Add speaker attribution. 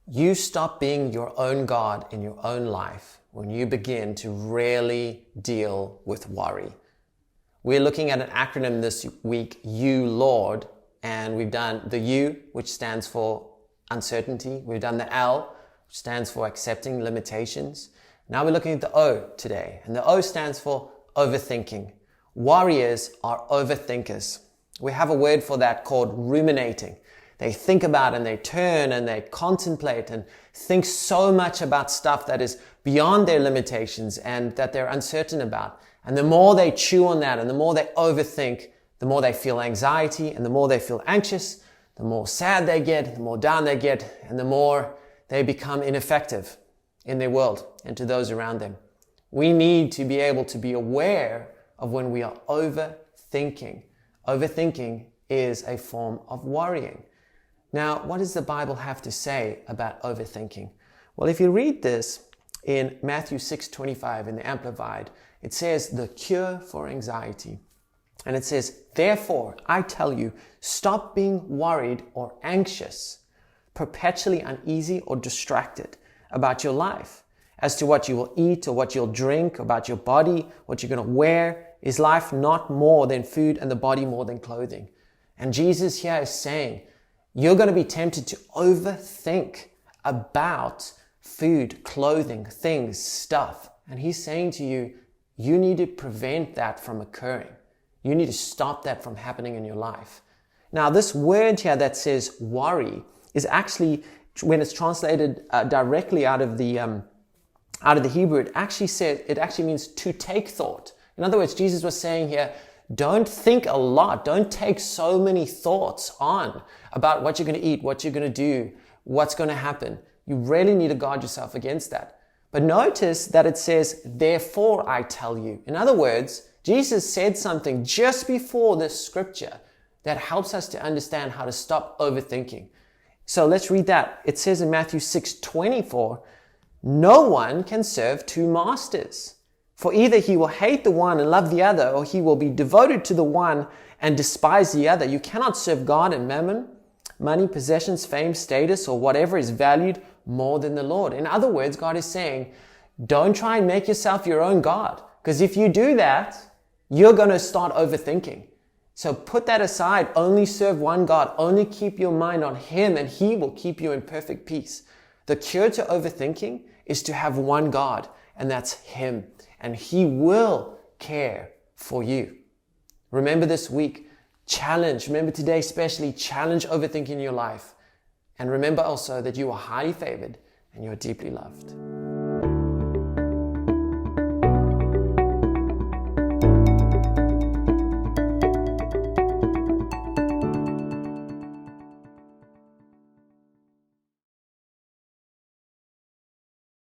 Speaker 1: You stop being your own God in your own life when you begin to really deal with worry. We're looking at an acronym this week, You Lord, and we've done the U, which stands for uncertainty. We've done the L, which stands for accepting limitations. Now we're looking at the O today, and the O stands for overthinking. Warriors are overthinkers. We have a word for that called ruminating. They think about and they turn and they contemplate and think so much about stuff that is beyond their limitations and that they're uncertain about. And the more they chew on that and the more they overthink, the more they feel anxiety, and the more they feel anxious, the more sad they get, the more down they get, and the more they become ineffective in their world and to those around them. We need to be able to be aware of when we are overthinking. Overthinking is a form of worrying. Now, what does the Bible have to say about overthinking? Well, if you read this in Matthew 6:25 in the Amplified, it says the cure for anxiety. And it says, therefore, I tell you, stop being worried or anxious, perpetually uneasy or distracted about your life, as to what you will eat or what you'll drink, about your body, what you're going to wear. Is life not more than food and the body more than clothing? And Jesus here is saying, you're going to be tempted to overthink about food, clothing, things, stuff. And he's saying to you, you need to prevent that from occurring. You need to stop that from happening in your life. Now, this word here that says worry is actually, when it's translated directly out of the Hebrew, it actually means to take thought. In other words, Jesus was saying here, don't think a lot. Don't take so many thoughts on about what you're going to eat, what you're going to do, what's going to happen. You really need to guard yourself against that. But notice that it says, therefore I tell you. In other words, Jesus said something just before this scripture that helps us to understand how to stop overthinking. So let's read that. It says in Matthew 6:24, no one can serve two masters. For either he will hate the one and love the other, or he will be devoted to the one and despise the other. You cannot serve God and mammon, money, possessions, fame, status, or whatever is valued more than the Lord. In other words, God is saying, don't try and make yourself your own God. Because if you do that, you're going to start overthinking. So put that aside. Only serve one God. Only keep your mind on Him, and He will keep you in perfect peace. The cure to overthinking is to have one God, and that's Him. And He will care for you. Remember this week, remember today especially, challenge overthinking in your life. And remember also that you are highly favored and you are deeply loved.